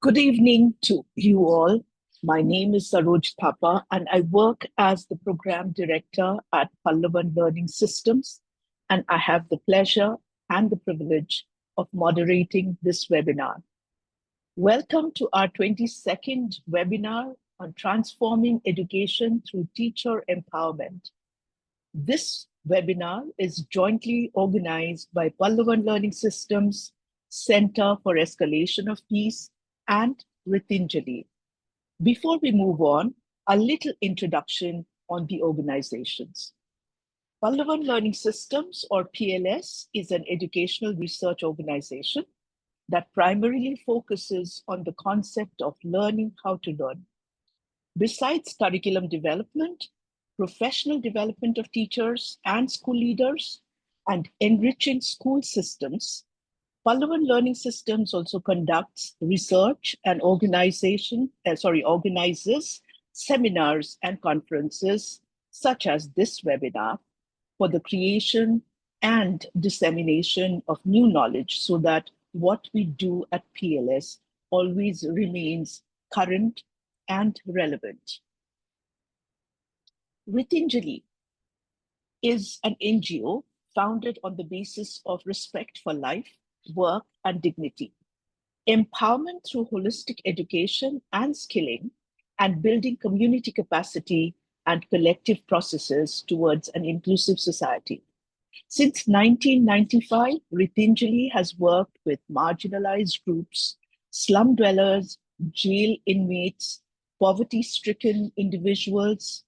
Good evening to you all. My name is Saroj Thapa, and I work as the Program Director at Pallavan Learning Systems, and I have the pleasure and the privilege of moderating this webinar. Welcome to our 22nd webinar on transforming education through teacher empowerment. This webinar is jointly organized by Pallavan Learning Systems, Center for Escalation of Peace, and Ritinjali. Before we move on, a little introduction on the organizations. Pallavan Learning Systems, or PLS, is an educational research organization that primarily focuses on the concept of learning how to learn. Besides curriculum development, professional development of teachers and school leaders, and enriching school systems, Pallavan Learning Systems also conducts research and organizes seminars and conferences, such as this webinar, for the creation and dissemination of new knowledge so that what we do at PLS always remains current and relevant. Ritinjali is an NGO founded on the basis of respect for life, work, and dignity, empowerment through holistic education and skilling, and building community capacity and collective processes towards an inclusive society. Since 1995, Ritinjali has worked with marginalized groups, slum dwellers, jail inmates, poverty-stricken individuals,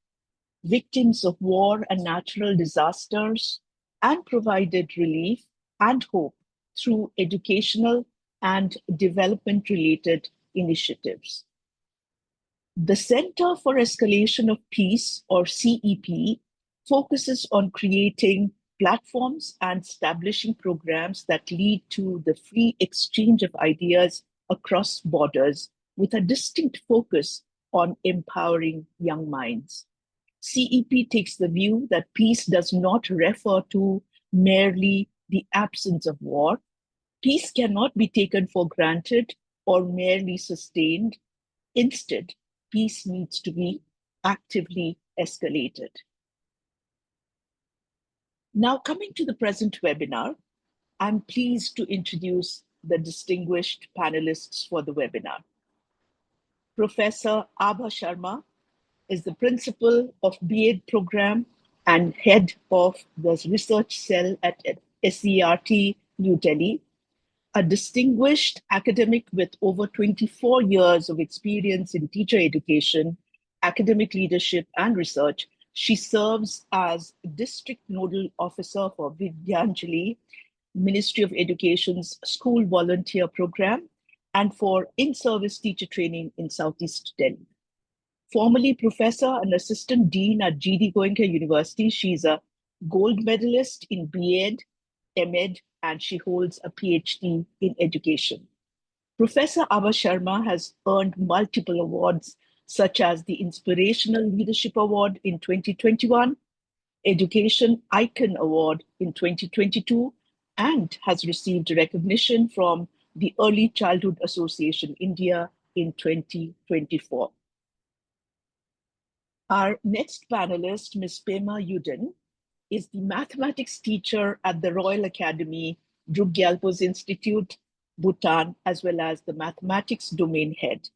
victims of war and natural disasters, and provided relief and hope through educational and development-related initiatives. The Center for Escalation of Peace, or CEP, focuses on creating platforms and establishing programs that lead to the free exchange of ideas across borders with a distinct focus on empowering young minds. CEP takes the view that peace does not refer to merely the absence of war. Peace cannot be taken for granted or merely sustained. Instead, peace needs to be actively escalated. Now, coming to the present webinar, I'm pleased to introduce the distinguished panelists for the webinar. Professor Abha Sharma is the principal of B.Ed program and head of the research cell at SERT New Delhi, a distinguished academic with over 24 years of experience in teacher education, academic leadership, and research. She serves as District Nodal Officer for Ritinjali, Ministry of Education's School Volunteer Program, and for in-service teacher training in Southeast Delhi. Formerly professor and assistant dean at G.D. Goenka University, she's a gold medalist in B.Ed, M.Ed, and she holds a PhD in education. Professor Abha Sharma has earned multiple awards, such as the Inspirational Leadership Award in 2021, Education Icon Award in 2022, and has received recognition from the Early Childhood Association India in 2024. Our next panelist, Ms. Pema Yudin, is the mathematics teacher at the Royal Academy, Druk Gyalpo's Institute, Bhutan, as well as the mathematics domain head.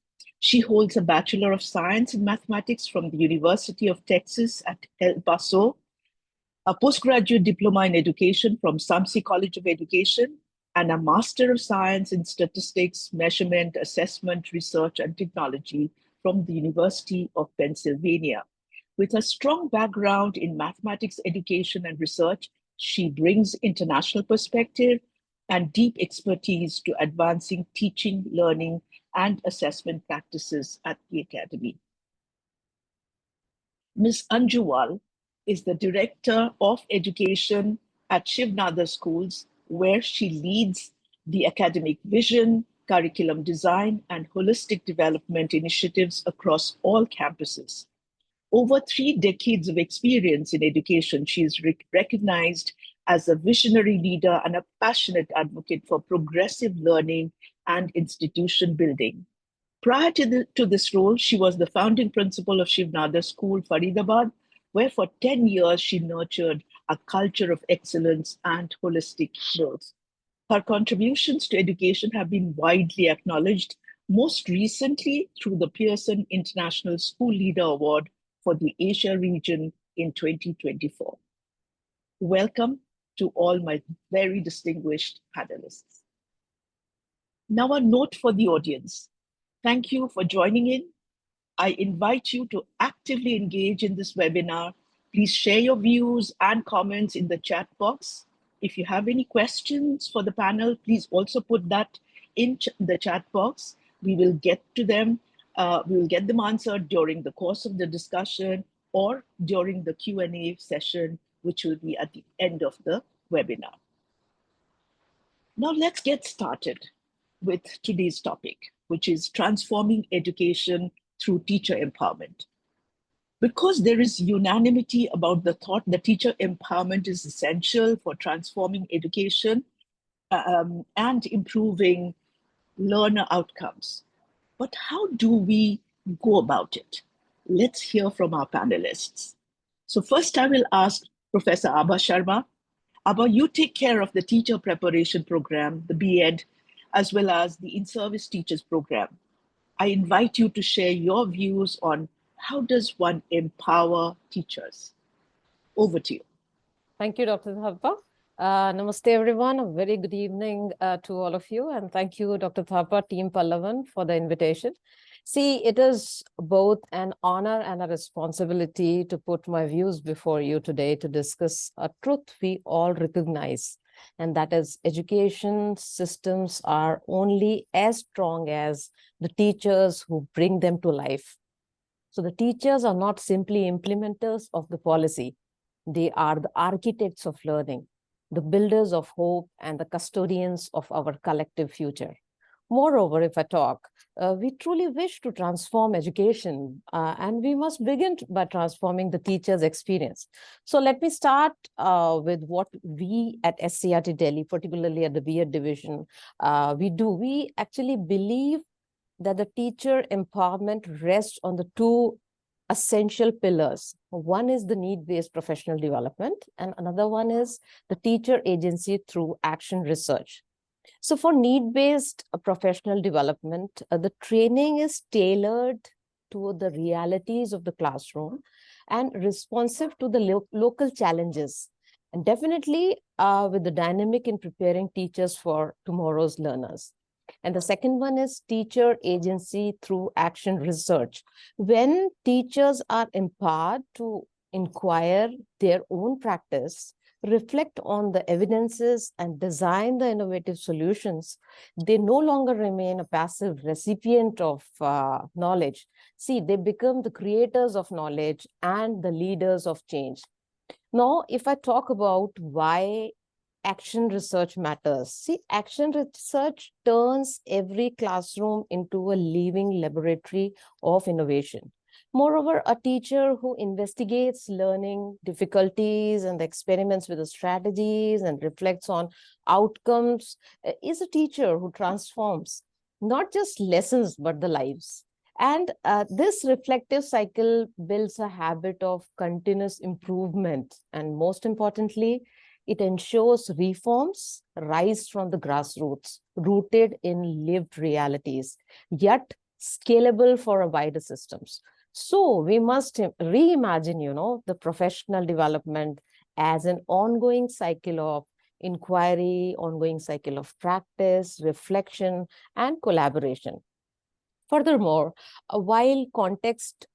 She holds a Bachelor of Science in Mathematics from the University of Texas at El Paso, a postgraduate diploma in education from Samsi College of Education, and a Master of Science in Statistics, Measurement, Assessment, Research, and Technology from the University of Pennsylvania. With a strong background in mathematics education and research, she brings international perspective and deep expertise to advancing teaching, learning, and assessment practices at the Academy. Ms. Anjuwal is the Director of Education at Shivnada Schools, where she leads the academic vision, curriculum design, and holistic development initiatives across all campuses. Over 3 decades of experience in education, she is recognized as a visionary leader and a passionate advocate for progressive learning and institution building. Prior to this role, she was the founding principal of Shiv Nadar School, Faridabad, where for 10 years she nurtured a culture of excellence and holistic growth. Her contributions to education have been widely acknowledged, most recently through the Pearson International School Leader Award for the Asia region in 2024. Welcome to all my very distinguished panelists. Now, a note for the audience. Thank you for joining in. I invite you to actively engage in this webinar. Please share your views and comments in the chat box. If you have any questions for the panel, please also put that in the chat box. We will get to them. We will get them answered during the course of the discussion or during the Q&A session, which will be at the end of the webinar. Now let's get started with today's topic, which is transforming education through teacher empowerment. Because there is unanimity about the thought that teacher empowerment is essential for transforming education and improving learner outcomes. But how do we go about it? Let's hear from our panelists. So first I will ask Professor Abha Sharma. Abha, you take care of the teacher preparation program, the B.Ed, as well as the in-service teachers program. I invite you to share your views on how does one empower teachers. Over to you. Thank you, Dr. Thapa. Namaste, everyone. A very good evening to all of you. And thank you, Dr. Thapa, Team Pallavan, for the invitation. See, it is both an honor and a responsibility to put my views before you today to discuss a truth we all recognize, and that is education systems are only as strong as the teachers who bring them to life. So the teachers are not simply implementers of the policy. They are the architects of learning, the builders of hope, and the custodians of our collective future. Moreover, if I talk, we truly wish to transform education, and we must begin by transforming the teacher's experience. So let me start with what we at SCRT Delhi, particularly at the B.Ed division, we do. We actually believe that the teacher empowerment rests on the two essential pillars. One is the need-based professional development, and another one is the teacher agency through action research. So for need-based professional development, the training is tailored to the realities of the classroom and responsive to the local challenges, and definitely with the dynamic in preparing teachers for tomorrow's learners. And the second one is teacher agency through action research. When teachers are empowered to inquire their own practice, reflect on the evidences, and design the innovative solutions, they no longer remain a passive recipient of knowledge. See, they become the creators of knowledge and the leaders of change. Now, if I talk about why action research matters. See, action research turns every classroom into a living laboratory of innovation. Moreover, a teacher who investigates learning difficulties and experiments with the strategies and reflects on outcomes is a teacher who transforms not just lessons, but the lives. And this reflective cycle builds a habit of continuous improvement. And most importantly, it ensures reforms rise from the grassroots, rooted in lived realities, yet scalable for a wider systems. So we must reimagine, the professional development as an ongoing cycle of inquiry, ongoing cycle of practice, reflection, and collaboration. Furthermore, while context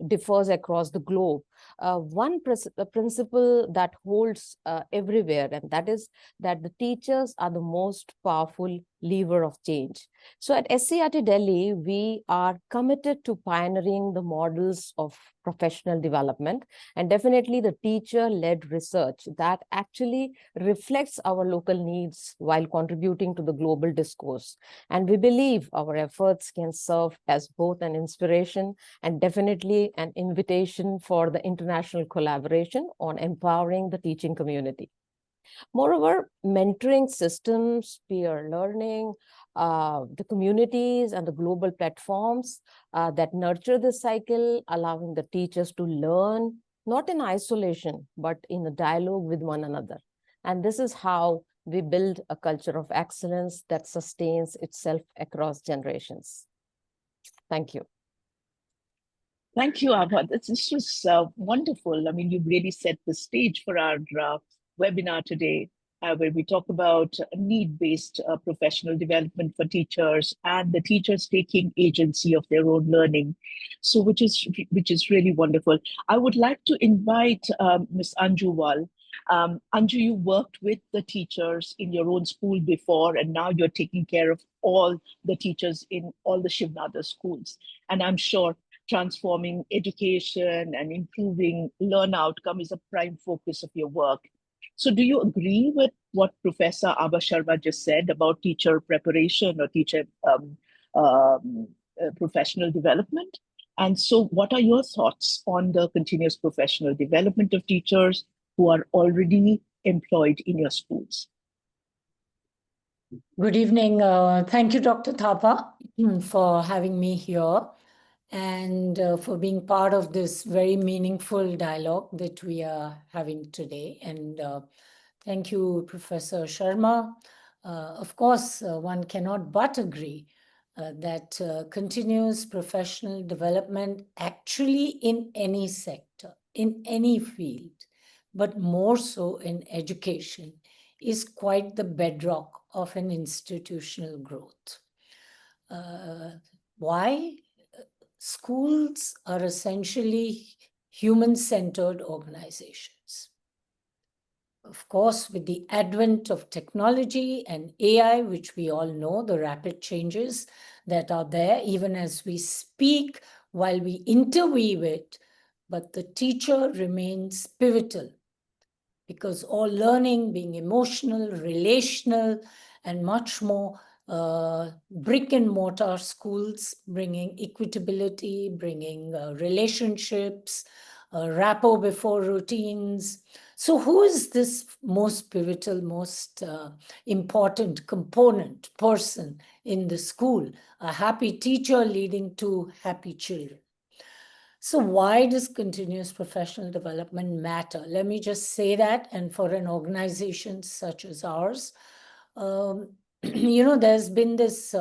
differs across the globe, one principle that holds everywhere, and that is that the teachers are the most powerful lever of change. So at SCRT Delhi, we are committed to pioneering the models of professional development and definitely the teacher-led research that actually reflects our local needs while contributing to the global discourse. And we believe our efforts can serve as both an inspiration and definitely an invitation for the international collaboration on empowering the teaching community. Moreover, mentoring systems, peer learning, the communities and the global platforms that nurture this cycle, allowing the teachers to learn, not in isolation, but in a dialogue with one another. And this is how we build a culture of excellence that sustains itself across generations. Thank you. Thank you, Abha. This was wonderful. I mean, you really set the stage for our webinar today, where we talk about need-based professional development for teachers and the teachers taking agency of their own learning. So, which is really wonderful. I would like to invite Ms. Anju Wal. Anju, you worked with the teachers in your own school before, and now you're taking care of all the teachers in all the Shivnada schools. And I'm sure transforming education and improving learn outcome is a prime focus of your work. So do you agree with what Professor Abha Sharma just said about teacher preparation or teacher professional development? And so what are your thoughts on the continuous professional development of teachers who are already employed in your schools? Good evening. Thank you, Dr. Thapa, for having me here and for being part of this very meaningful dialogue that we are having today. And thank you, Professor Sharma. Of course, one cannot but agree that continuous professional development actually in any sector, in any field, but more so in education, is quite the bedrock of an institutional growth. Why? Schools are essentially human-centered organizations. Of course, with the advent of technology and AI, which we all know, the rapid changes that are there, even as we speak, while we interweave it, but the teacher remains pivotal because all learning being emotional, relational, and much more brick and mortar schools, bringing equitability, bringing relationships, rapport before routines. So who is this most pivotal, most important component, person in the school? A happy teacher leading to happy children. So why does continuous professional development matter? Let me just say that. And for an organization such as ours, there's been this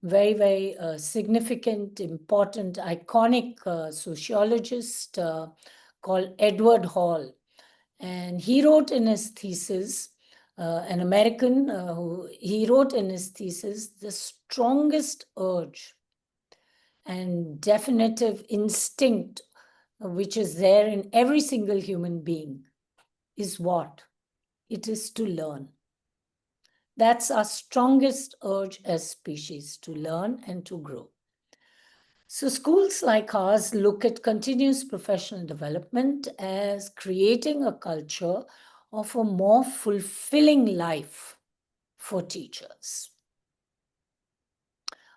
very, very significant, important, iconic sociologist called Edward Hall. And he wrote in his thesis, an American, he wrote in his thesis, the strongest urge and definitive instinct which is there in every single human being is what? It is to learn. That's our strongest urge as species, to learn and to grow. So schools like ours look at continuous professional development as creating a culture of a more fulfilling life for teachers.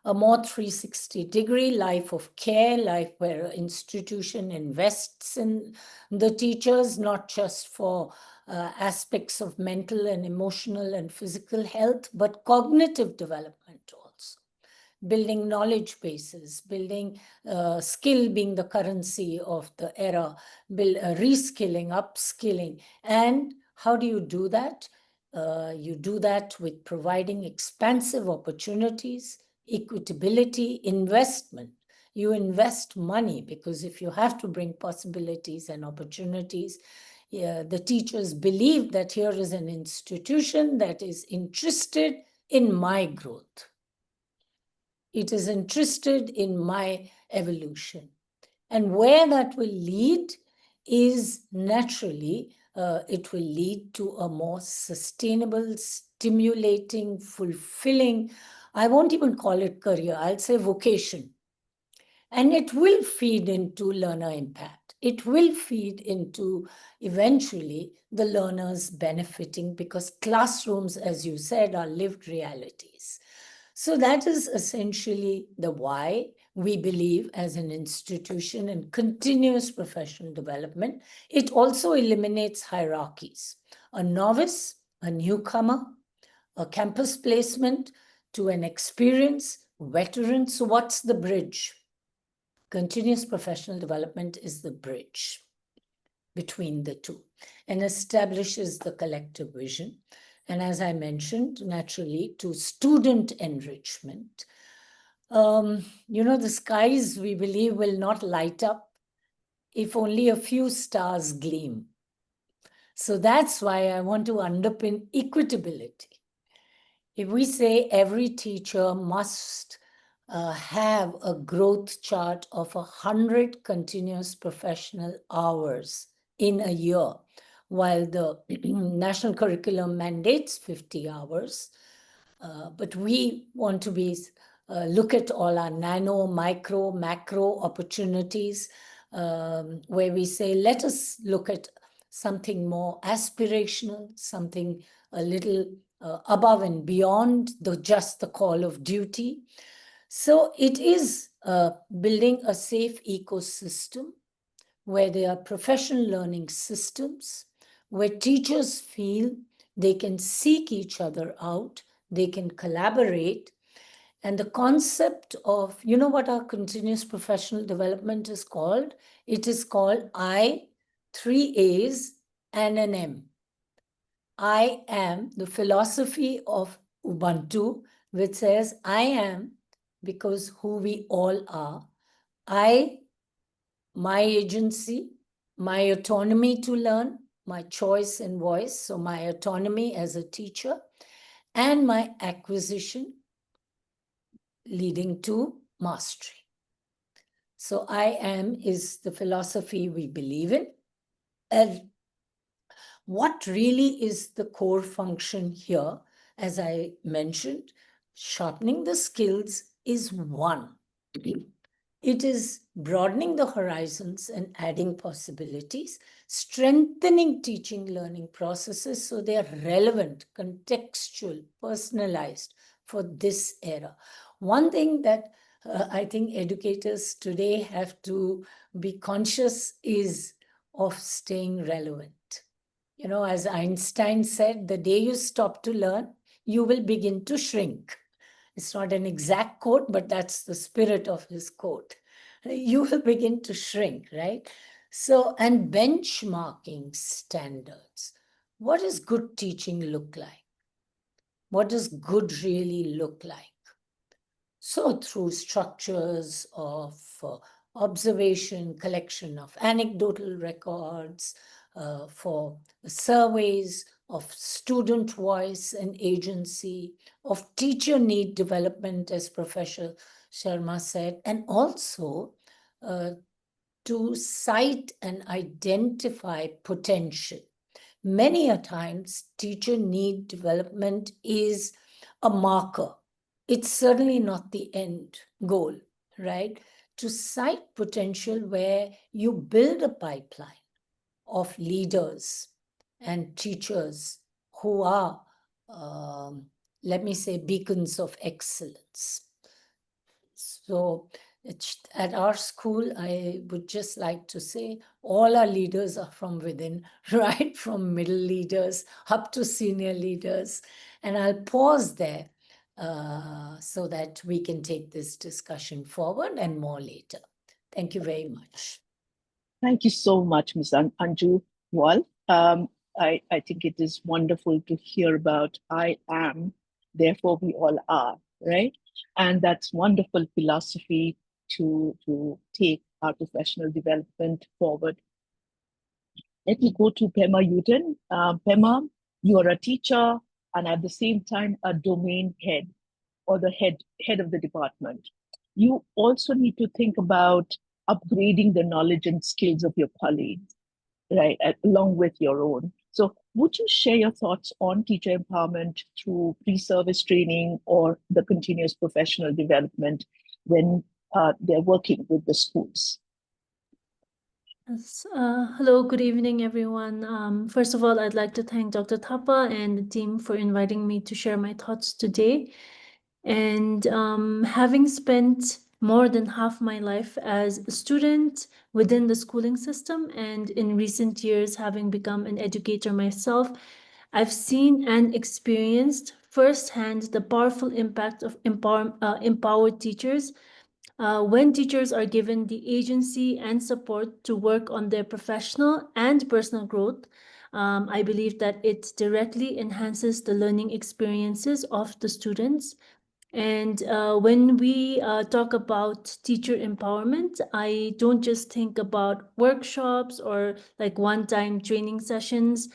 A more 360-degree life of care, life where an institution invests in the teachers, not just for aspects of mental and emotional and physical health, but cognitive development also. Building knowledge bases, building skill being the currency of the era, reskilling, upskilling. And how do you do that? You do that with providing expansive opportunities, equitability, investment. You invest money because if you have to bring possibilities and opportunities, the teachers believe that here is an institution that is interested in my growth. It is interested in my evolution. And where that will lead is naturally, it will lead to a more sustainable, stimulating, fulfilling, I won't even call it career, I'll say vocation. And it will feed into learner impact. It will feed into eventually the learners benefiting because classrooms, as you said, are lived realities. So that is essentially the why. we believe, as an institution in continuous professional development. It also eliminates hierarchies. A novice, a newcomer, a campus placement to an experienced veteran. So what's the bridge? Continuous professional development is the bridge between the two and establishes the collective vision. And as I mentioned, naturally, to student enrichment. The skies, we believe, will not light up if only a few stars gleam. So that's why I want to underpin equitability. If we say every teacher must have a growth chart of 100 continuous professional hours in a year, while the national curriculum mandates 50 hours, but we want to look at all our nano, micro, macro opportunities, where we say, let us look at something more aspirational, something a little above and beyond just the call of duty. So it is building a safe ecosystem where there are professional learning systems, where teachers feel they can seek each other out, they can collaborate. And the concept of, you know what our continuous professional development is called? It is called I, 3 A's, and an M. I am the philosophy of Ubuntu, which says I am because who we all are. I, my agency, my autonomy to learn, my choice and voice, so my autonomy as a teacher, and my acquisition leading to mastery. So I am is the philosophy we believe in. And what really is the core function here, as I mentioned, sharpening the skills is one. It is broadening the horizons and adding possibilities, strengthening teaching learning processes so they are relevant, contextual, personalized for this era. One thing that I think educators today have to be conscious is of staying relevant. As Einstein said, the day you stop to learn, you will begin to shrink. It's not an exact quote, but that's the spirit of his quote. You will begin to shrink, right? So, and benchmarking standards. What does good teaching look like? What does good really look like? So through structures of observation, collection of anecdotal records, for surveys of student voice and agency, of teacher need development, as Professor Sharma said, and also to cite and identify potential. Many a times, teacher need development is a marker. It's certainly not the end goal, right? To cite potential where you build a pipeline of leaders and teachers who are, let me say, beacons of excellence. So at our school, I would just like to say all our leaders are from within, right from middle leaders up to senior leaders. And I'll pause there so that we can take this discussion forward and more later. Thank you very much. Thank you so much, Ms. Anju Wall. I think it is wonderful to hear about I am, therefore we all are, right? And that's wonderful philosophy to take our professional development forward. Let me go to Pema Uden. Pema, you are a teacher and at the same time a domain head or the head of the department. You also need to think about upgrading the knowledge and skills of your colleagues, right, along with your own. So would you share your thoughts on teacher empowerment through pre-service training or the continuous professional development when they're working with the schools? Yes, hello, good evening, everyone. First of all, I'd like to thank Dr. Thapa and the team for inviting me to share my thoughts today. And having spent more than half my life as a student within the schooling system, and in recent years, having become an educator myself, I've seen and experienced firsthand the powerful impact of empowered teachers. When teachers are given the agency and support to work on their professional and personal growth, I believe that it directly enhances the learning experiences of the students. And when we talk about teacher empowerment, I don't just think about workshops or like one-time training sessions.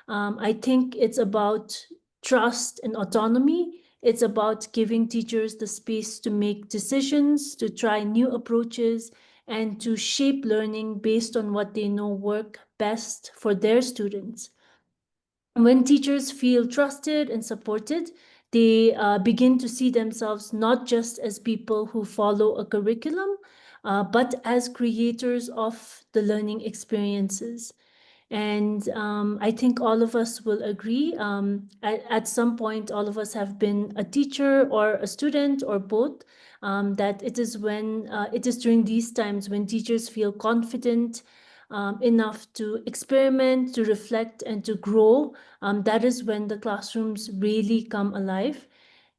I think it's about trust and autonomy. It's about giving teachers the space to make decisions, to try new approaches, and to shape learning based on what they know work best for their students. When teachers feel trusted and supported, they begin to see themselves not just as people who follow a curriculum, but as creators of the learning experiences. And I think all of us will agree. At some point, all of us have been a teacher or a student or both. That it is during these times when teachers feel confident enough to experiment, to reflect, and to grow. That is when the classrooms really come alive.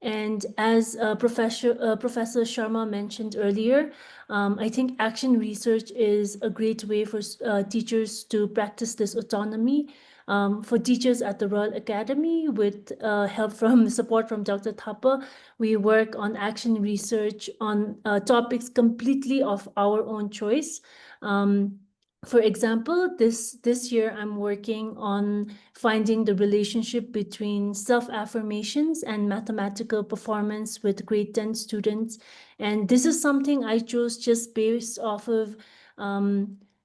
And as Professor Sharma mentioned earlier, I think action research is a great way for teachers to practice this autonomy. For teachers at the Royal Academy, with help from support from Dr. Thapa, we work on action research on topics completely of our own choice. For example, this year I'm working on finding the relationship between self-affirmations and mathematical performance with grade 10 students. And this is something I chose just based off of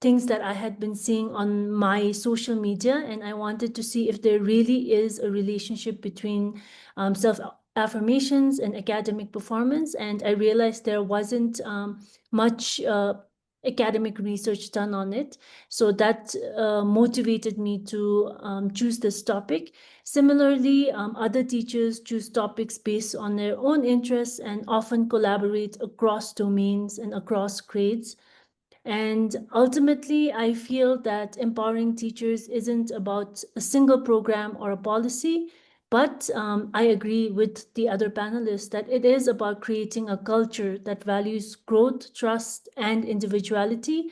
things that I had been seeing on my social media. And I wanted to see if there really is a relationship between self-affirmations and academic performance. And I realized there wasn't much academic research done on it. So that motivated me to choose this topic. Similarly, other teachers choose topics based on their own interests and often collaborate across domains and across grades. And ultimately, I feel that empowering teachers isn't about a single program or a policy, but I agree with the other panelists that it is about creating a culture that values growth, trust, and individuality.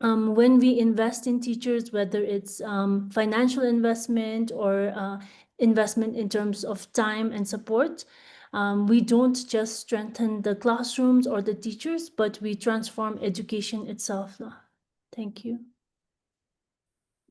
When we invest in teachers, whether it's financial investment or investment in terms of time and support, we don't just strengthen the classrooms or the teachers, but we transform education itself. Thank you.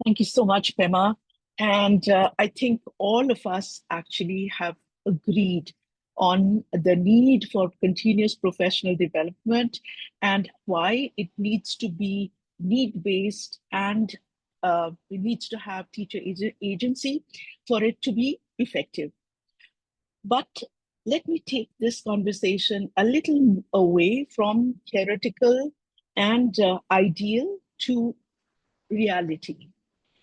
Thank you so much, Pema. And I think all of us actually have agreed on the need for continuous professional development and why it needs to be need-based and it needs to have teacher agency for it to be effective. But let me take this conversation a little away from theoretical and ideal to reality.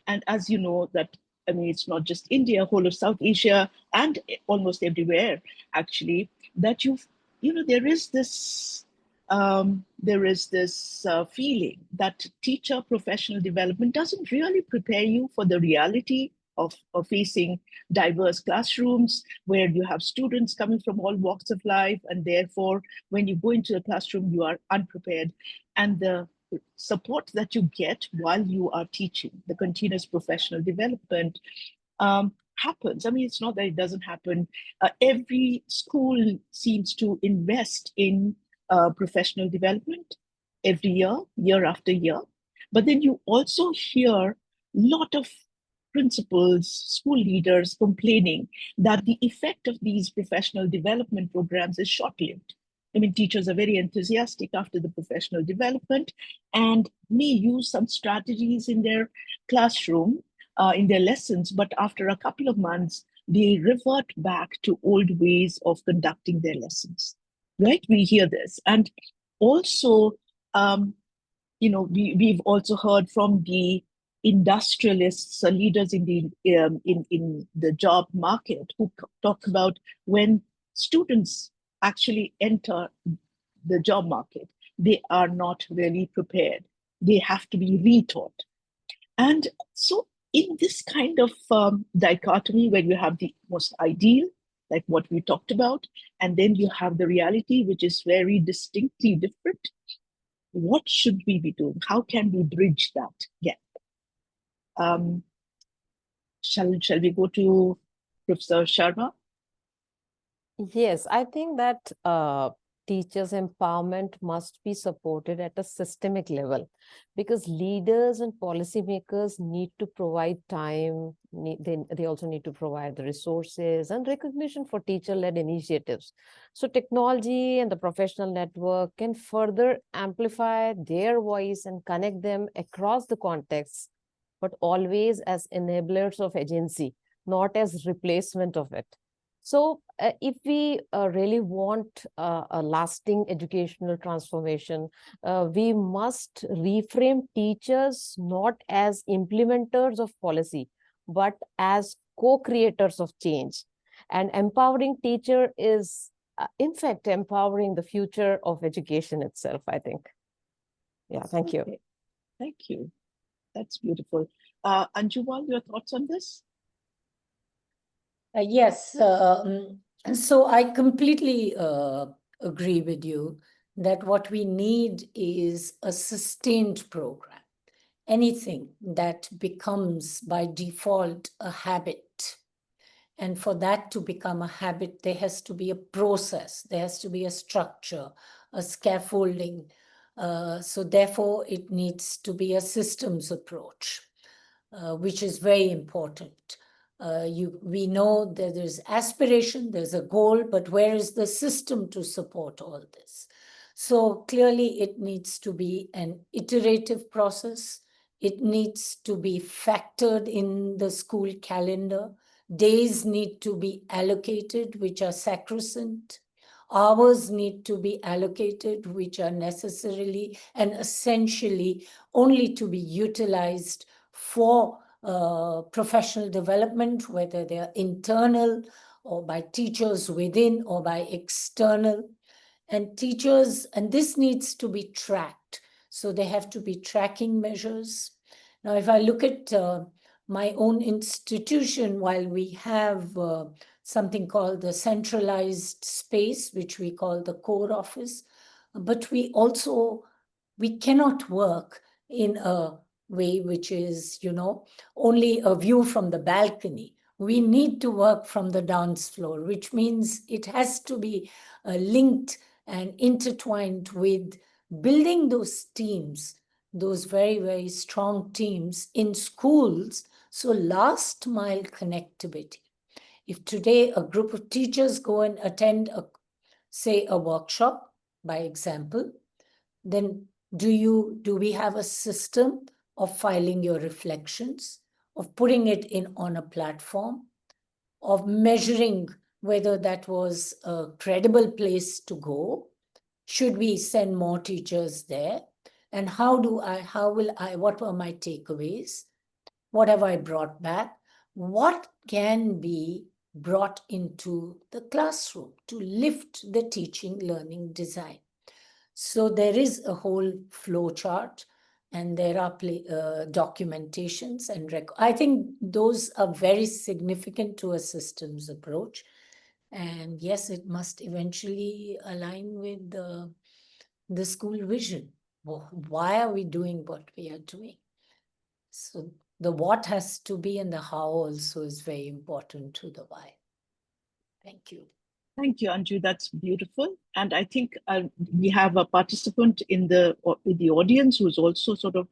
And as you know, that I mean, it's not just India, whole of South Asia, and almost everywhere, actually, that there is this feeling that teacher professional development doesn't really prepare you for the reality of facing diverse classrooms where you have students coming from all walks of life, and therefore, when you go into the classroom, you are unprepared. And the support that you get while you are teaching, the continuous professional development, happens. I mean, it's not that it doesn't happen. Every school seems to invest in professional development every year, year after year. But then you also hear a lot of principals, school leaders complaining that the effect of these professional development programs is short-lived. I mean, teachers are very enthusiastic after the professional development and may use some strategies in their classroom, in their lessons, but after a couple of months, they revert back to old ways of conducting their lessons, right? We hear this. And also, we've also heard from the industrialists, leaders in the job market, who talk about when students actually enter the job market. They are not really prepared. They have to be retaught. And so in this kind of dichotomy, where you have the most ideal, like what we talked about, and then you have the reality, which is very distinctly different, what should we be doing? How can we bridge that gap? Shall we go to Professor Sharma? Yes, I think that teachers' empowerment must be supported at a systemic level, because leaders and policymakers need to provide time, they also need to provide the resources and recognition for teacher-led initiatives. So technology and the professional network can further amplify their voice and connect them across the contexts, but always as enablers of agency, not as replacement of it. So if we really want a lasting educational transformation, we must reframe teachers not as implementers of policy, but as co-creators of change. And empowering teacher is, in fact, empowering the future of education itself, I think. Yeah, thank you. Okay. Thank you. That's beautiful. Anjumal, your thoughts on this? Yes. So I completely agree with you that what we need is a sustained program. Anything that becomes by default a habit. And for that to become a habit, there has to be a process, there has to be a structure, a scaffolding. So therefore, it needs to be a systems approach, which is very important. We know that there's aspiration, there's a goal, but where is the system to support all this? So clearly it needs to be an iterative process. It needs to be factored in the school calendar. Days need to be allocated, which are sacrosanct. Hours need to be allocated, which are necessarily and essentially only to be utilized for professional development, whether they are internal or by teachers within or by external. And teachers, and this needs to be tracked. So there have to be tracking measures. Now, if I look at my own institution, while we have something called the centralized space, which we call the core office, but we cannot work in a way which is, only a view from the balcony. We need to work from the dance floor, which means it has to be linked and intertwined with building those teams, those very, very strong teams in schools. So last mile connectivity. If today a group of teachers go and attend say a workshop, by example, then do we have a system of filing your reflections, of putting it in on a platform, of measuring whether that was a credible place to go? Should we send more teachers there? And what were my takeaways? What have I brought back? What can be brought into the classroom to lift the teaching learning design? So there is a whole flow chart, and there are documentations and I think those are very significant to a systems approach. And yes, it must eventually align with the school vision. Why are we doing what we are doing? So the what has to be, and the how also is very important to the why. Thank you. Thank you, Anju. That's beautiful. And I think we have a participant in the audience who's also sort of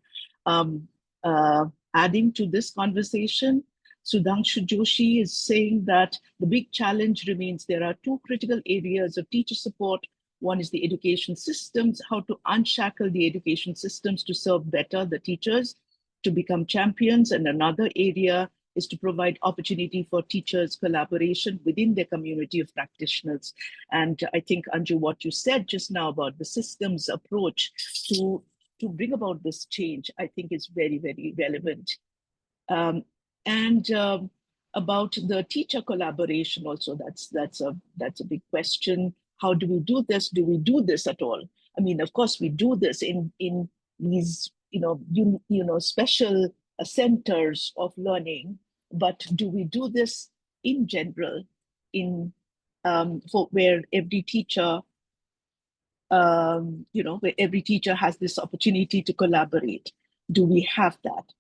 adding to this conversation. Sudhanshu Joshi is saying that the big challenge remains there are two critical areas of teacher support. One is the education systems, how to unshackle the education systems to serve better the teachers, to become champions. And another area is to provide opportunity for teachers' collaboration within their community of practitioners. And I think, Anju, what you said just now about the systems approach to bring about this change, I think is very, very relevant. And about the teacher collaboration also, that's a big question. how do we do this? Do we do this at all? I mean, of course, we do this in these, special centers of learning, but do we do this in general for where every teacher, where every teacher has this opportunity to collaborate? Do we have that?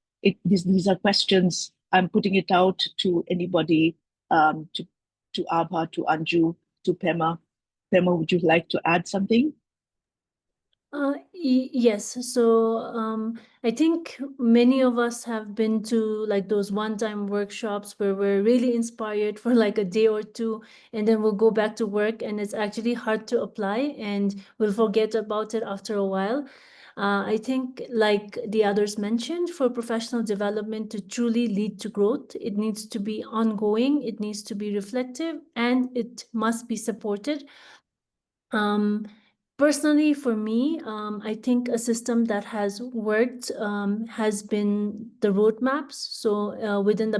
These are questions. I'm putting it out to anybody, to Abha, to Anju, to Pema. Pema, would you like to add something? Yes. So I think many of us have been to like those one-time workshops where we're really inspired for like a day or two, and then we'll go back to work, and it's actually hard to apply, and we'll forget about it after a while. I think, like the others mentioned, for professional development to truly lead to growth, it needs to be ongoing, it needs to be reflective, and it must be supported. Personally, for me, I think a system that has worked has been the roadmaps. So within the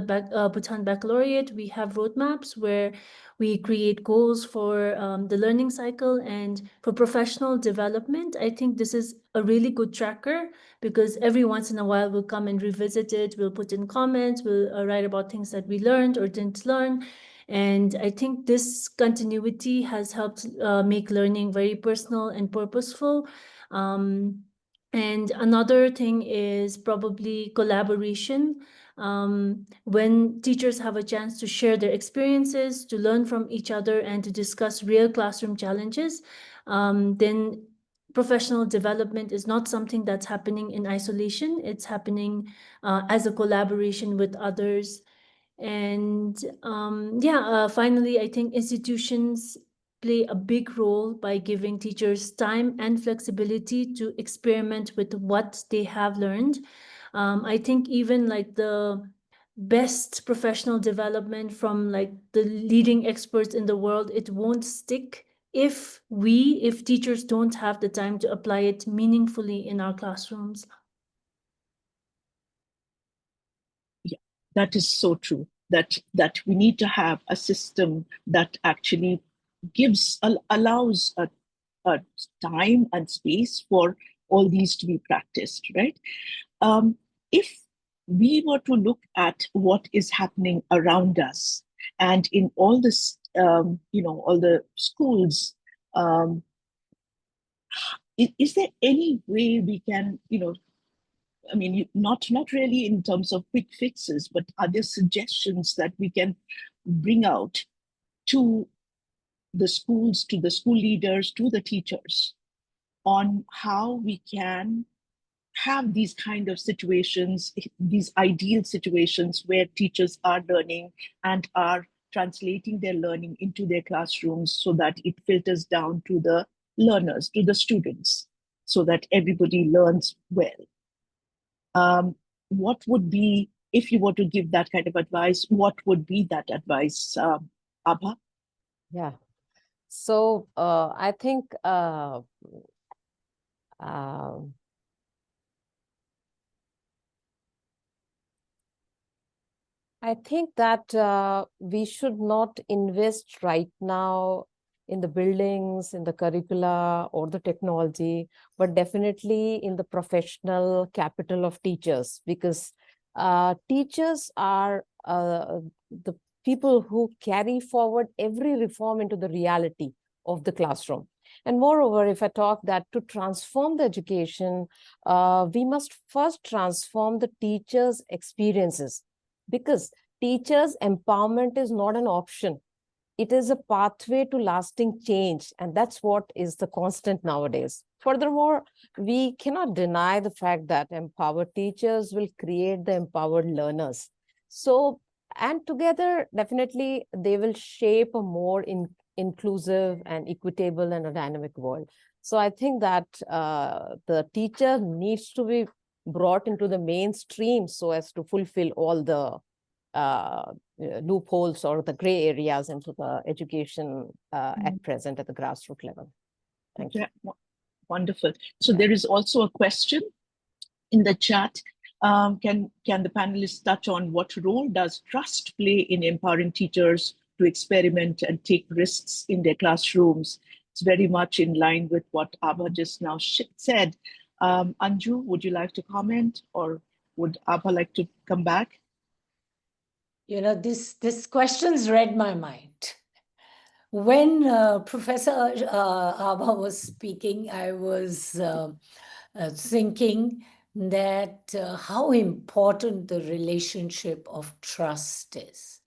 Bhutan Baccalaureate, we have roadmaps where we create goals for the learning cycle. And for professional development, I think this is a really good tracker, because every once in a while we'll come and revisit it, we'll put in comments, we'll write about things that we learned or didn't learn. And I think this continuity has helped make learning very personal and purposeful. And another thing is probably collaboration. When teachers have a chance to share their experiences, to learn from each other, and to discuss real classroom challenges, then professional development is not something that's happening in isolation. It's happening as a collaboration with others. And finally, I think institutions play a big role by giving teachers time and flexibility to experiment with what they have learned. I think even like the best professional development from like the leading experts in the world, it won't stick if teachers don't have the time to apply it meaningfully in our classrooms. That is so true, that we need to have a system that actually allows a time and space for all these to be practiced, right? If we were to look at what is happening around us, and in all this, all the schools, is there any way we can, I mean, not really in terms of quick fixes, but are there suggestions that we can bring out to the schools, to the school leaders, to the teachers, on how we can have these kind of situations, these ideal situations where teachers are learning and are translating their learning into their classrooms, so that it filters down to the learners, to the students, so that everybody learns well? What would be, if you were to give that kind of advice, what would be that advice, Abha? Yeah. So I think that we should not invest right now in the buildings, in the curricula, or the technology, but definitely in the professional capital of teachers, because teachers are the people who carry forward every reform into the reality of the classroom. And moreover, if I talk that to transform the education, we must first transform the teachers' experiences, because teachers' empowerment is not an option. It is a pathway to lasting change, and that's what is the constant nowadays. Furthermore, we cannot deny the fact that empowered teachers will create the empowered learners. So, and together, definitely, they will shape a more inclusive and equitable and a dynamic world. So I think that the teacher needs to be brought into the mainstream so as to fulfill all the loopholes or the gray areas into the education at present at the grassroots level. Thank you. Wonderful. So there is also a question in the chat. Can the panelists touch on what role does trust play in empowering teachers to experiment and take risks in their classrooms? it's very much in line with what Abha just now said. Anju, would you like to comment, or would Abha like to come back? You know, this question's read my mind. When Professor Abha was speaking, I was thinking that how important the relationship of trust is.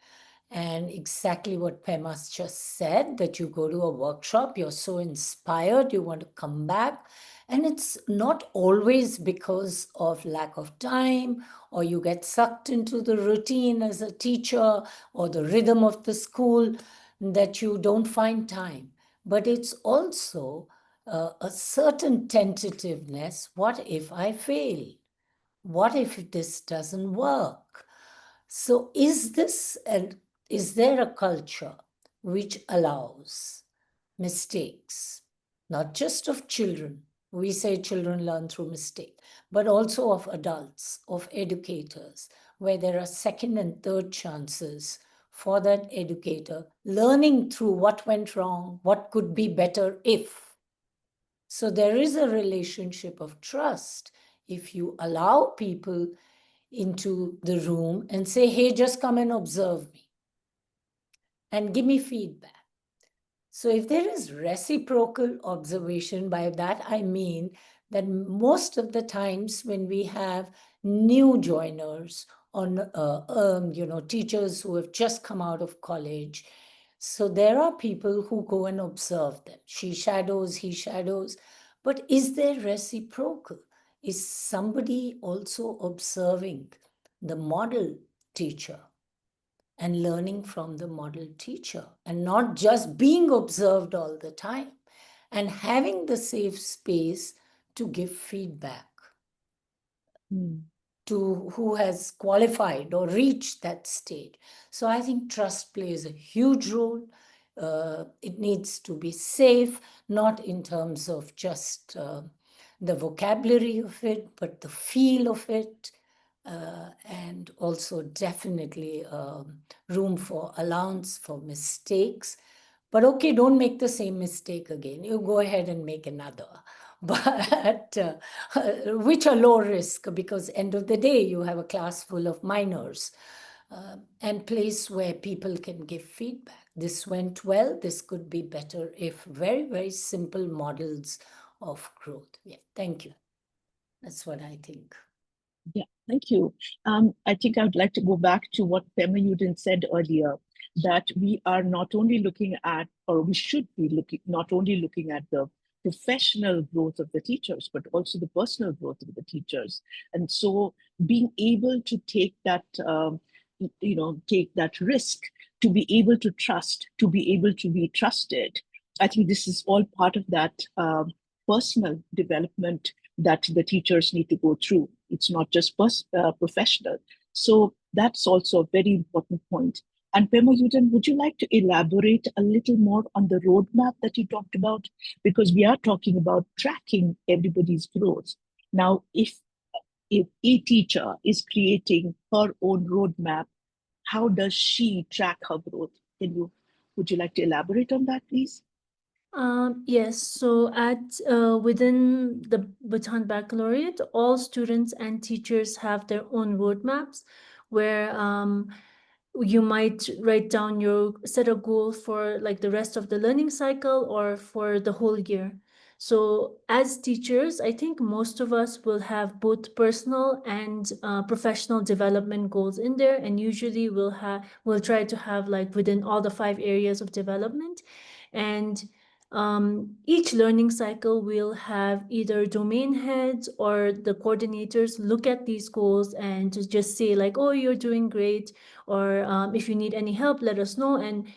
And exactly what Pemas just said, that you go to a workshop, you're so inspired, you want to come back. And it's not always because of lack of time, or you get sucked into the routine as a teacher, or the rhythm of the school, that you don't find time. But it's also a certain tentativeness. What if I fail? What if this doesn't work? So is there a culture which allows mistakes, not just of children? We say children learn through mistake, but also of adults, of educators, where there are second and third chances for that educator, learning through what went wrong, what could be better if. So there is a relationship of trust. If you allow people into the room and say, hey, just come and observe me and give me feedback. So if there is reciprocal observation, by that I mean that most of the times when we have new joiners or teachers who have just come out of college, so there are people who go and observe them. She shadows, he shadows. But is there reciprocal? Is somebody also observing the model teacher and learning from the model teacher, and not just being observed all the time, and having the safe space to give feedback to who has qualified or reached that stage? So I think trust plays a huge role. It needs to be safe, not in terms of just the vocabulary of it, but the feel of it. And also definitely room for allowance for mistakes. But okay, don't make the same mistake again. You go ahead and make another. But which are low risk, because end of the day, you have a class full of minors, and place where people can give feedback. This went well, this could be better, if very, very simple models of growth. Yeah, thank you. That's what I think. Yeah, thank you. I think I would like to go back to what Pema Yudin said earlier, that we are not only looking at, or we should be looking, not only looking at the professional growth of the teachers, but also the personal growth of the teachers. And so being able to take that, take that risk, to be able to trust, to be able to be trusted. I think this is all part of that personal development that the teachers need to go through. It's not just professional. So that's also a very important point. And Pema Yudin, would you like to elaborate a little more on the roadmap that you talked about? Because we are talking about tracking everybody's growth. Now, if a teacher is creating her own roadmap, how does she track her growth? Would you like to elaborate on that, please? Yes, so within the Bhutan Baccalaureate, all students and teachers have their own roadmaps where you might write down your set a goal for like the rest of the learning cycle or for the whole year. So as teachers, I think most of us will have both personal and professional development goals in there, and usually we'll try to have like within all the 5 areas of development. And each learning cycle will have either domain heads or the coordinators look at these goals and to just say like, oh, you're doing great, or if you need any help, let us know. And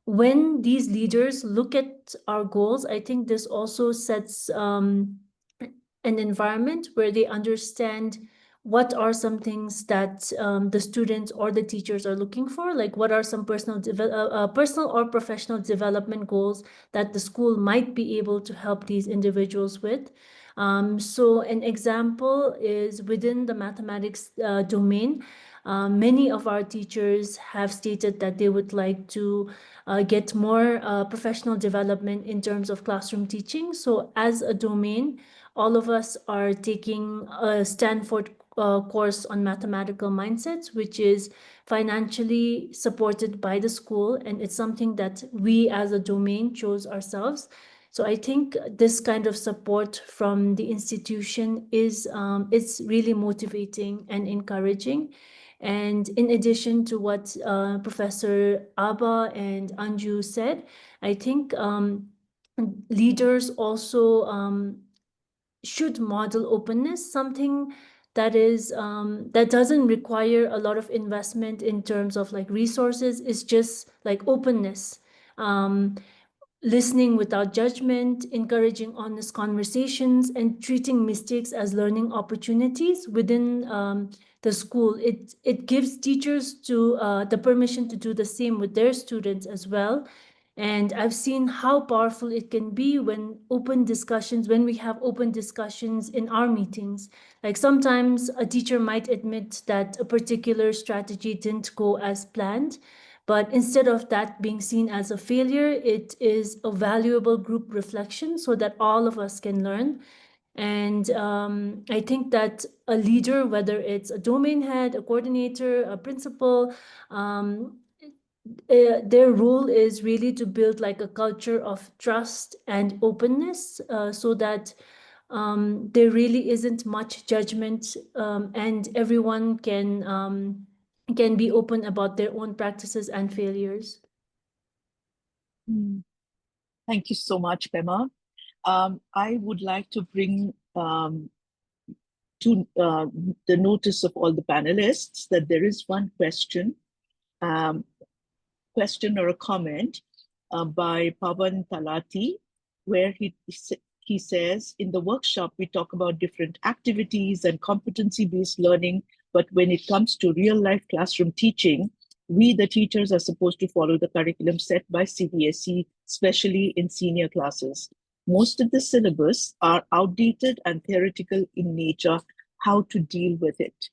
when these leaders look at our goals, I think this also sets an environment where they understand what are some things that the students or the teachers are looking for, like what are some personal or professional development goals that the school might be able to help these individuals with. So an example is within the mathematics domain, Many of our teachers have stated that they would like to get more professional development in terms of classroom teaching. So as a domain, all of us are taking a Stanford course on mathematical mindsets, which is financially supported by the school. And it's something that we as a domain chose ourselves. So I think this kind of support from the institution is it's really motivating and encouraging. And in addition to what Professor Abba and Anju said, I think leaders also should model openness, something that is that doesn't require a lot of investment in terms of like resources. It's just like openness, listening without judgment, encouraging honest conversations, and treating mistakes as learning opportunities within the school. It gives teachers to the permission to do the same with their students as well. And I've seen how powerful it can be when we have open discussions in our meetings. Like sometimes a teacher might admit that a particular strategy didn't go as planned, but instead of that being seen as a failure, it is a valuable group reflection so that all of us can learn. And I think that a leader, whether it's a domain head, a coordinator, a principal, their role is really to build like a culture of trust and openness, so that there really isn't much judgment, and everyone can be open about their own practices and failures. Thank you so much, Pema. I would like to bring to the notice of all the panelists that there is one question or a comment by Pavan Talati, where he says, in the workshop, we talk about different activities and competency-based learning, but when it comes to real-life classroom teaching, we, the teachers, are supposed to follow the curriculum set by CBSE, especially in senior classes. Most of the syllabus are outdated and theoretical in nature. How to deal with it?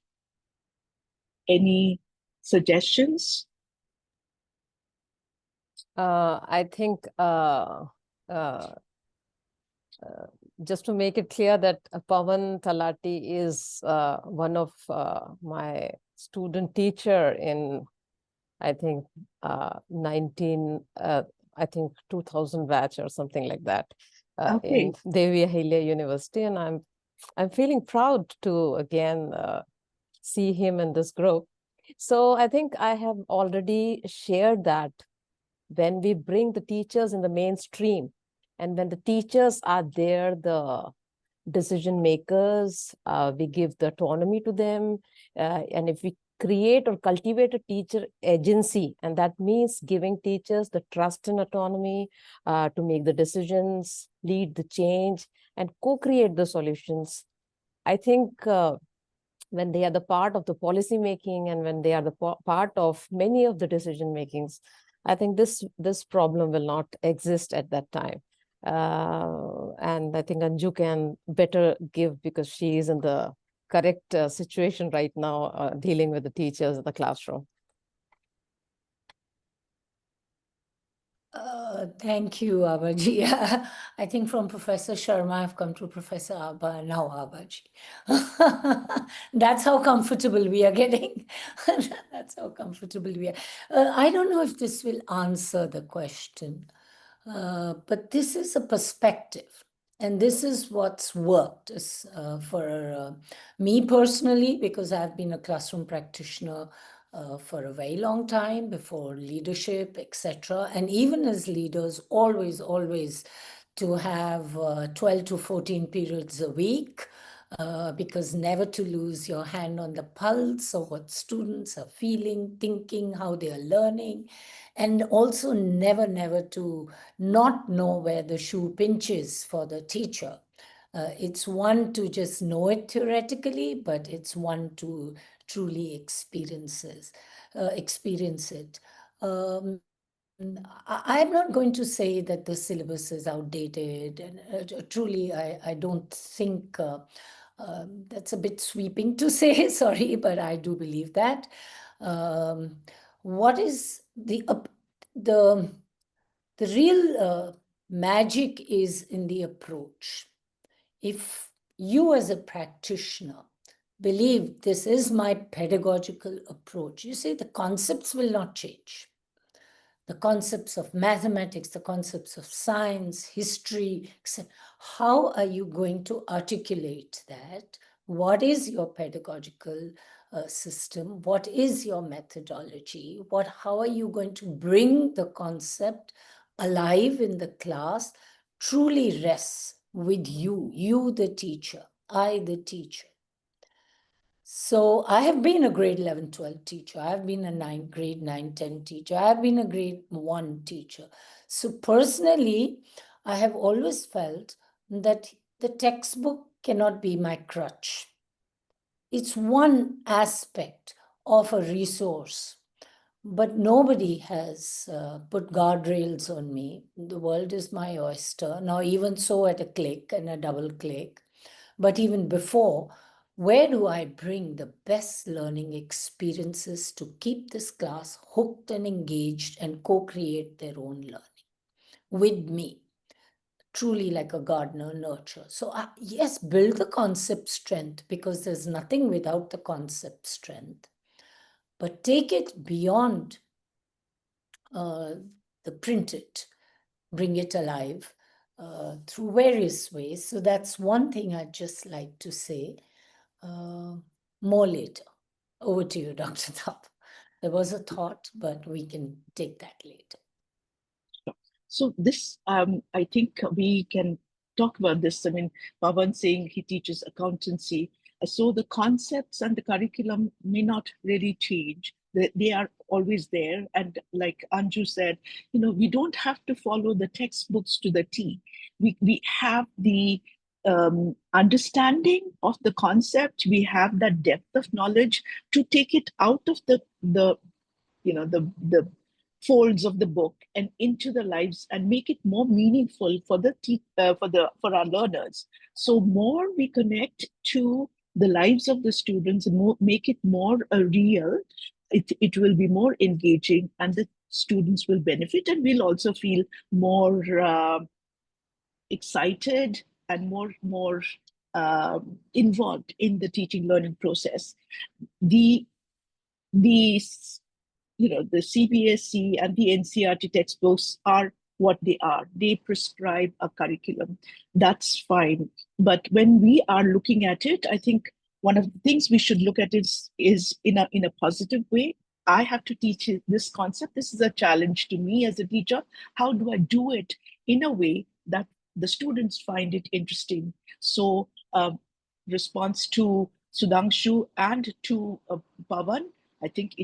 Any suggestions? I think just to make it clear that Pavan Talati is one of my student teacher in, I think, 2000 batch or something like that, Okay. in Devi Ahilya University. And I'm feeling proud to again see him in this group. So I think I have already shared that when we bring the teachers in the mainstream, and when the teachers are there, the decision makers, we give the autonomy to them. And if we create or cultivate a teacher agency, and that means giving teachers the trust and autonomy to make the decisions, lead the change, and co-create the solutions. I think when they are the part of the policy making, and when they are the part of many of the decision makings, I think this problem will not exist at that time. And I think Anju can better give, because she is in the correct situation right now, dealing with the teachers in the classroom. Thank you, Abaji. I think from Professor Sharma, I've come to Professor Abba and now Abaji. That's how comfortable we are getting. That's how comfortable we are. I don't know if this will answer the question, but this is a perspective. And this is what's worked for me personally, because I've been a classroom practitioner for a very long time, before leadership, etc. And even as leaders, always to have 12 to 14 periods a week, because never to lose your hand on the pulse of what students are feeling, thinking, how they are learning, and also never to not know where the shoe pinches for the teacher. It's one to just know it theoretically, but it's one to truly experience it. I'm not going to say that the syllabus is outdated, and truly, I don't think That's a bit sweeping to say, sorry, but I do believe that. What is the real magic is in the approach. If you as a practitioner believe this is my pedagogical approach, you see the concepts will not change. The concepts of mathematics, the concepts of science, history, etc. How are you going to articulate that? What is your pedagogical system? What is your methodology? How are you going to bring the concept alive in the class? Truly rests with you the teacher, I the teacher. So I have been a grade 11, 12 teacher. I have been a grade 9, 10 teacher. I have been a grade 1 teacher. So personally, I have always felt that the textbook cannot be my crutch. It's one aspect of a resource, but nobody has put guardrails on me. The world is my oyster. Now, even so at a click and a double click. But even before, where do I bring the best learning experiences to keep this class hooked and engaged and co-create their own learning with me? Truly like a gardener nurture. So yes, build the concept strength, because there's nothing without the concept strength. But take it beyond the printed, bring it alive through various ways. So that's one thing I'd just like to say. More later. Over to you, Dr. Thap. There was a thought, but we can take that later. So this, I think we can talk about this. I mean, Pavan saying he teaches accountancy. So the concepts and the curriculum may not really change. They are always there. And like Anju said, we don't have to follow the textbooks to the T. We have the understanding of the concept. We have that depth of knowledge to take it out of the folds of the book and into the lives and make it more meaningful for for our learners. So more we connect to the lives of the students and make it more real, it will be more engaging, and the students will benefit, and we'll also feel more excited and more involved in the teaching learning process. The the CBSE and the NCERT textbooks are what they are. They prescribe a curriculum. That's fine. But when we are looking at it, I think one of the things we should look at is in a positive way. I have to teach this concept. This is a challenge to me as a teacher. How do I do it in a way that the students find it interesting? So response to Sudhanshu and to Pavan, I think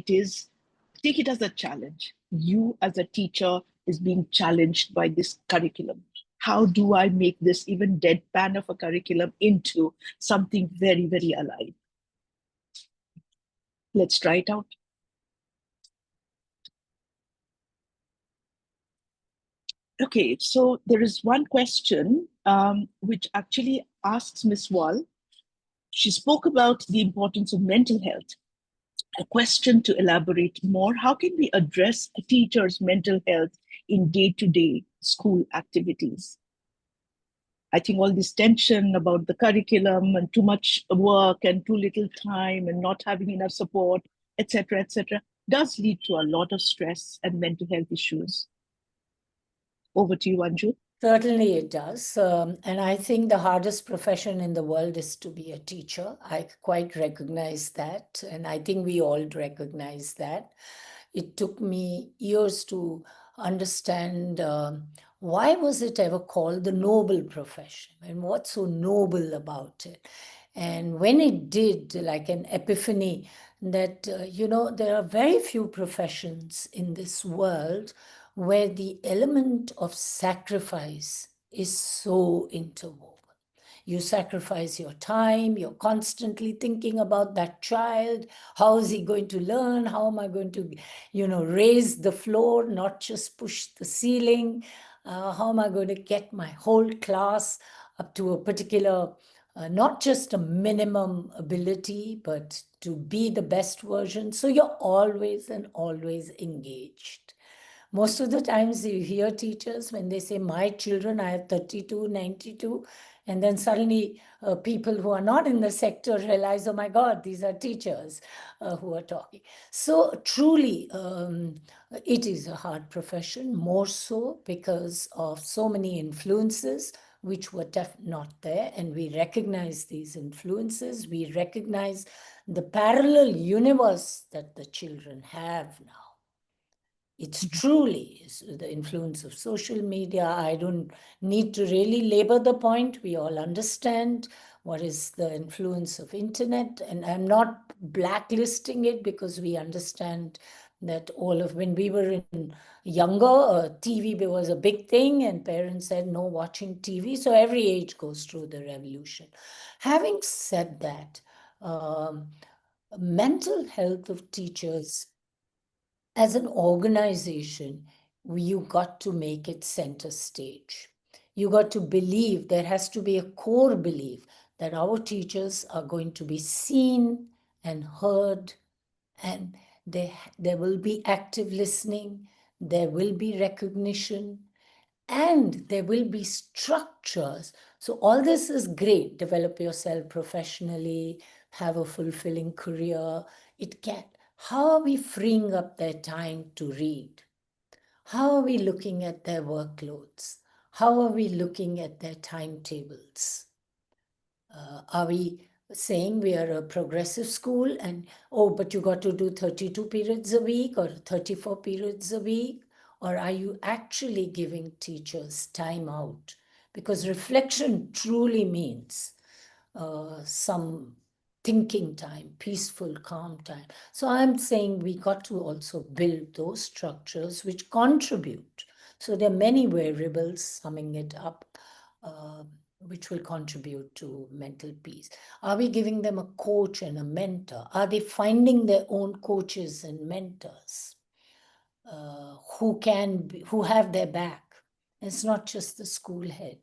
take it as a challenge. You as a teacher is being challenged by this curriculum. How do I make this even deadpan of a curriculum into something very, very alive? Let's try it out. Okay, so there is one question which actually asks Ms. Wall. She spoke about the importance of mental health. A question to elaborate more: how can we address a teacher's mental health in day-to-day school activities? I think all this tension about the curriculum and too much work and too little time and not having enough support, etc., does lead to a lot of stress and mental health issues. Over to you, Anju. Certainly it does. And I think the hardest profession in the world is to be a teacher. I quite recognize that. And I think we all recognize that. It took me years to understand why was it ever called the noble profession, and what's so noble about it. And when it did, like an epiphany, that, there are very few professions in this world where the element of sacrifice is so interwoven. You sacrifice your time, you're constantly thinking about that child. How is he going to learn? How am I going to, raise the floor, not just push the ceiling? How am I going to get my whole class up to a particular not just a minimum ability, but to be the best version. So you're always and always engaged. Most of the times you hear teachers when they say, my children, I have 32, 92, and then suddenly people who are not in the sector realize, oh my God, these are teachers who are talking. So truly, it is a hard profession, more so because of so many influences which were not there. And we recognize these influences. We recognize the parallel universe that the children have now. It's truly the influence of social media. I don't need to really labor the point. We all understand what is the influence of internet. And I'm not blacklisting it because we understand that when we were younger, TV was a big thing and parents said no watching TV. So every age goes through the revolution. Having said that, mental health of teachers as an organization, you got to make it center stage. You got to believe, there has to be a core belief that our teachers are going to be seen and heard, and there will be active listening, there will be recognition, and there will be structures. So all this is great. Develop yourself professionally, have a fulfilling career. It can. How are we freeing up their time to read? How are we looking at their workloads? How are we looking at their timetables? Are we saying we are a progressive school and, oh, but you got to do 32 periods a week or 34 periods a week? Or are you actually giving teachers time out? Because reflection truly means some thinking time, peaceful, calm time. So I'm saying we got to also build those structures which contribute. So there are many variables, summing it up, which will contribute to mental peace. Are we giving them a coach and a mentor? Are they finding their own coaches and mentors who have their back? It's not just the school head.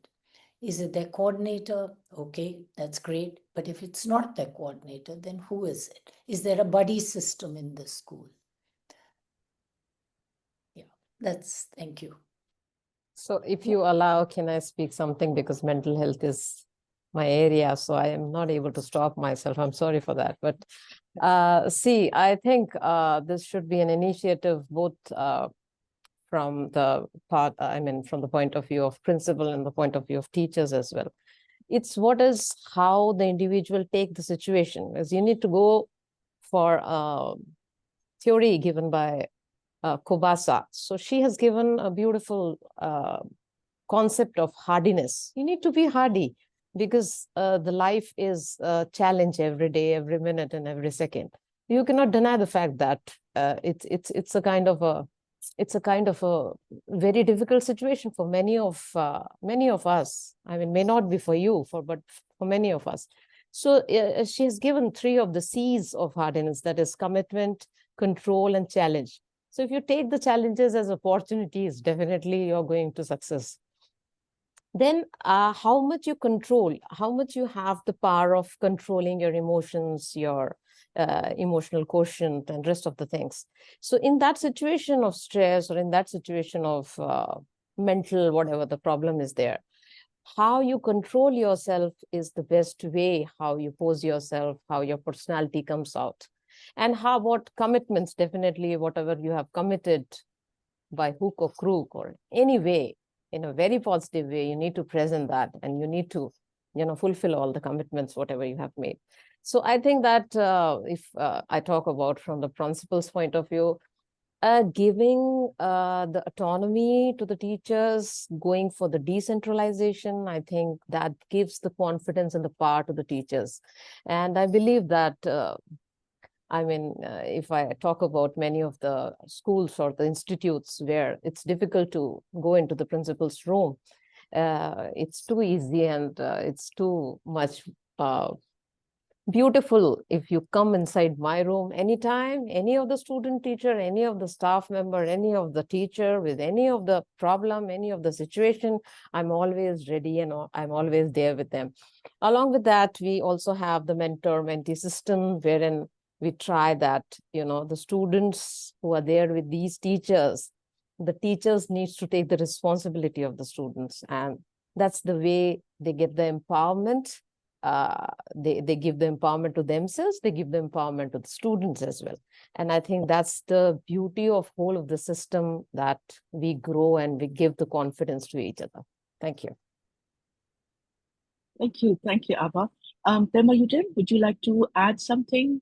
Is it their coordinator? Okay, that's great. But if it's not their coordinator, then who is it? Is there a buddy system in the school? Yeah, thank you. So if you allow, can I speak something, because mental health is my area, so I am not able to stop myself. I'm sorry for that. But see, I think this should be an initiative both from the part, from the point of view of principal and the point of view of teachers as well. It's how the individual take the situation, as you need to go for theory given by Kobasa. So she has given a beautiful concept of hardiness. You need to be hardy because the life is a challenge every day, every minute, and every second. You cannot deny the fact that it's a kind of a very difficult situation for many of us. I mean, may not be for you, but for many of us. So she has given 3 of the C's of hardiness, that is commitment, control, and challenge. So if you take the challenges as opportunities, definitely you're going to success. Then how much you control, how much you have the power of controlling your emotions, your emotional quotient, and rest of the things. So in that situation of stress, or in that situation of mental, whatever the problem is there, how you control yourself is the best way, how you pose yourself, how your personality comes out. And what commitments, definitely whatever you have committed by hook or crook or any way, in a very positive way, you need to present that, and you need to, fulfill all the commitments, whatever you have made. So I think that if I talk about from the principal's point of view, giving the autonomy to the teachers, going for the decentralization, I think that gives the confidence and the power to the teachers. And I believe that if I talk about many of the schools or the institutes where it's difficult to go into the principal's room, it's too easy and it's too much beautiful if you come inside my room anytime, any of the student teacher, any of the staff member, any of the teacher with any of the problem, any of the situation, I'm always ready and I'm always there with them. Along with that, we also have the mentor-mentee system, wherein we try that, the students who are there with these teachers, the teachers needs to take the responsibility of the students, and that's the way they get the empowerment. They give the empowerment to themselves, they give the empowerment to the students as well. And I think that's the beauty of whole of the system, that we grow and we give the confidence to each other. Thank you. Thank you, Abha. Yudin, would you like to add something?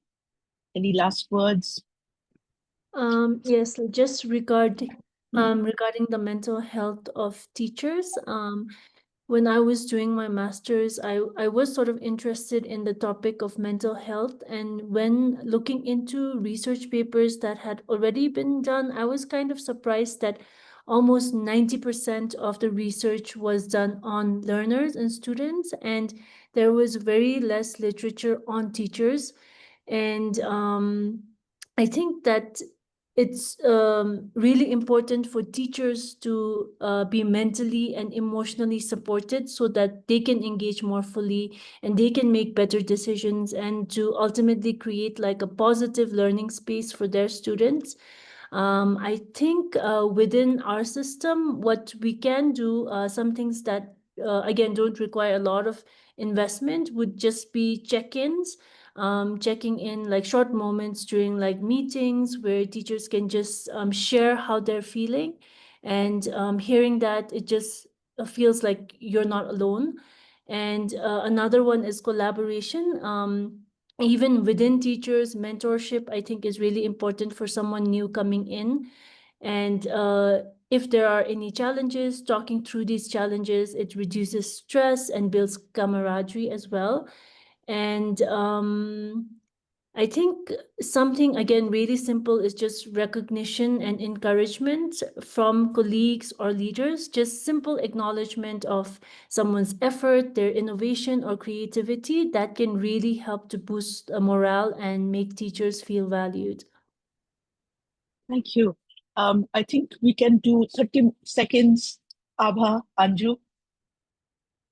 Any last words? Yes, just regarding the mental health of teachers. When I was doing my master's, I was sort of interested in the topic of mental health. And when looking into research papers that had already been done, I was kind of surprised that almost 90% of the research was done on learners and students, and there was very less literature on teachers. And I think that it's really important for teachers to be mentally and emotionally supported so that they can engage more fully and they can make better decisions, and to ultimately create like a positive learning space for their students. I think within our system, what we can do, some things that again don't require a lot of investment, would just be check-ins, checking in like short moments during like meetings where teachers can just share how they're feeling, and hearing that, it just feels like you're not alone. And another one is collaboration. Even within teachers, mentorship, I think, is really important for someone new coming in. And if there are any challenges, talking through these challenges, it reduces stress and builds camaraderie as well. And I think something, again, really simple is just recognition and encouragement from colleagues or leaders, just simple acknowledgement of someone's effort, their innovation or creativity, that can really help to boost morale and make teachers feel valued. Thank you. I think we can do 30 seconds, Abha, Anju,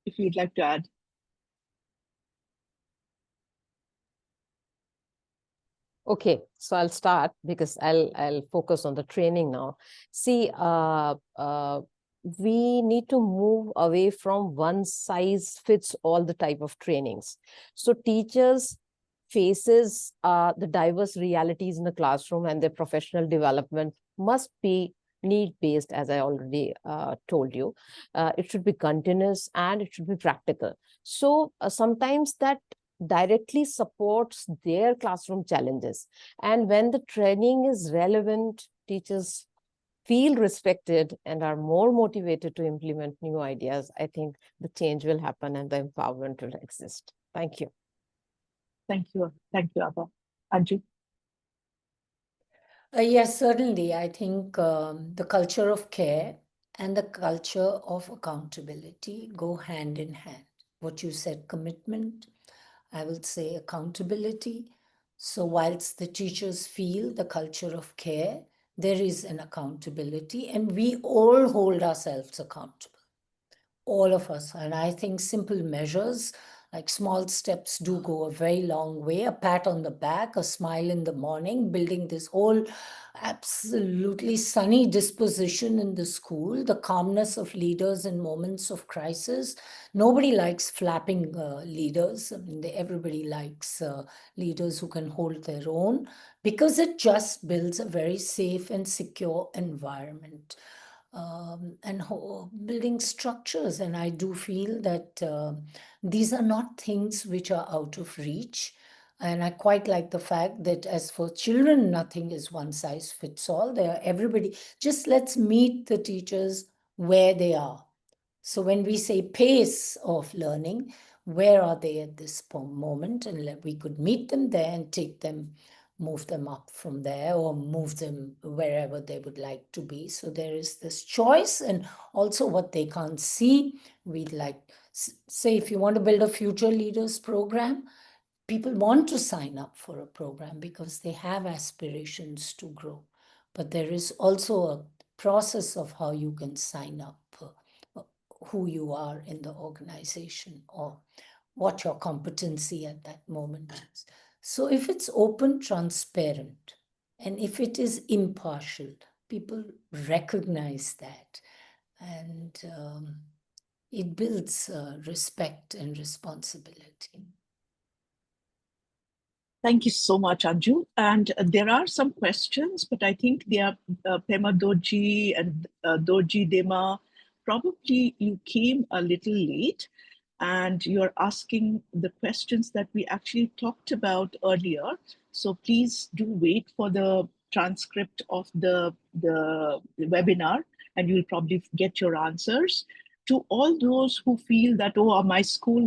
if you'd like to add. Okay, so I'll start because I'll focus on the training now. See, we need to move away from one size fits all the type of trainings. So teachers faces the diverse realities in the classroom, and their professional development must be need-based, as I already told you. It should be continuous and it should be practical. So sometimes that directly supports their classroom challenges. And when the training is relevant, teachers feel respected and are more motivated to implement new ideas, I think the change will happen and the empowerment will exist. Thank you. Thank you, Abha. Anju? Yes, certainly. I think the culture of care and the culture of accountability go hand in hand. What you said, commitment, I will say accountability. So, whilst the teachers feel the culture of care, there is an accountability, and we all hold ourselves accountable, all of us. And I think simple measures like small steps do go a very long way. A pat on the back, a smile in the morning, building this whole absolutely sunny disposition in the school, the calmness of leaders in moments of crisis. Nobody likes flapping leaders. I mean, everybody likes leaders who can hold their own, because it just builds a very safe and secure environment. And building structures. And I do feel that these are not things which are out of reach. And I quite like the fact that as for children, nothing is one size fits all. There, everybody, just let's meet the teachers where they are. So when we say pace of learning, where are they at this moment? And we could meet them there and take them, move them up from there, or move them wherever they would like to be. So there is this choice, and also what they can't see. We'd like, say, if you want to build a future leaders program, people want to sign up for a program because they have aspirations to grow. But there is also a process of how you can sign up, who you are in the organization or what your competency at that moment is. So if it's open, transparent, and if it is impartial, people recognize that, and it builds respect and responsibility. Thank you so much, Anju. And there are some questions, but I think they are Pema Dorji and Dorji Dema. Probably you came a little late and you're asking the questions that we actually talked about earlier. So please do wait for the transcript of the webinar and you'll probably get your answers. To all those who feel that, oh, my school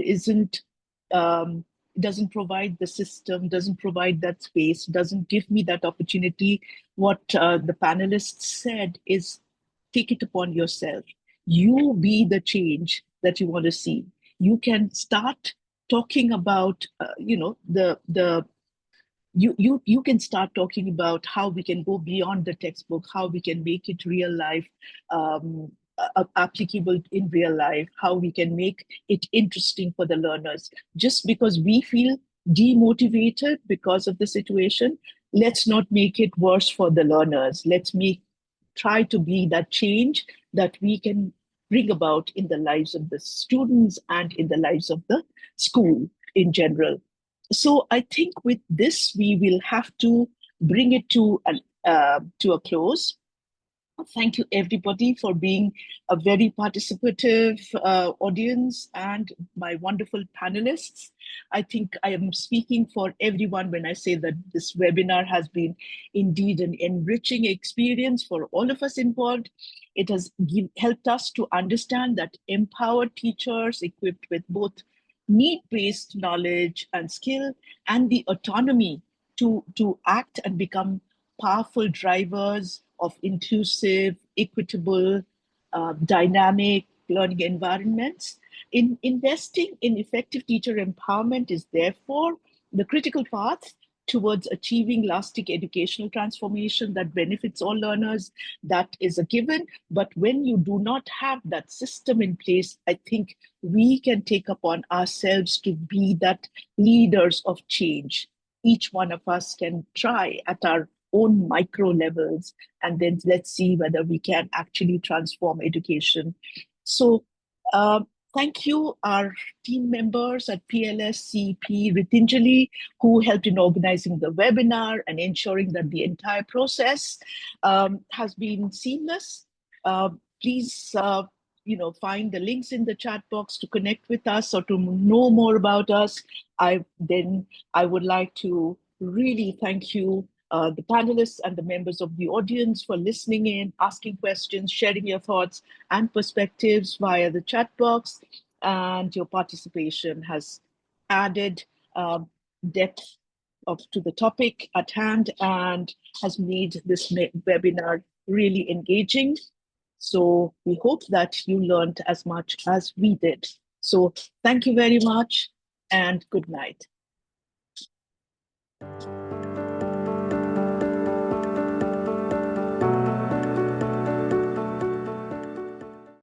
doesn't provide the system, doesn't provide that space, doesn't give me that opportunity, what the panelists said is take it upon yourself. You be the change that you want to see. You can start talking about, you can start talking about how we can go beyond the textbook, how we can make it real life, applicable in real life, how we can make it interesting for the learners. Just because we feel demotivated because of the situation, let's not make it worse for the learners. Let's try to be that change that we can bring about in the lives of the students and in the lives of the school in general. So I think with this, we will have to bring it to a close. Thank you, everybody, for being a very participative audience and my wonderful panelists. I think I am speaking for everyone when I say that this webinar has been indeed an enriching experience for all of us involved. It has helped us to understand that empowered teachers equipped with both need-based knowledge and skill and the autonomy to act and become powerful drivers of inclusive, equitable, dynamic learning environments. Investing in effective teacher empowerment is therefore the critical path towards achieving lasting educational transformation that benefits all learners. That is a given. But when you do not have that system in place, I think we can take upon ourselves to be that leaders of change. Each one of us can try at our own micro levels, and then let's see whether we can actually transform education. So thank you, our team members at PLS CP Ritinjali, who helped in organizing the webinar and ensuring that the entire process has been seamless. Please find the links in the chat box to connect with us or to know more about us. I would like to really thank you, the panelists and the members of the audience, for listening in, asking questions, sharing your thoughts and perspectives via the chat box. And your participation has added depth to the topic at hand and has made this webinar really engaging. So we hope that you learned as much as we did. So thank you very much and good night.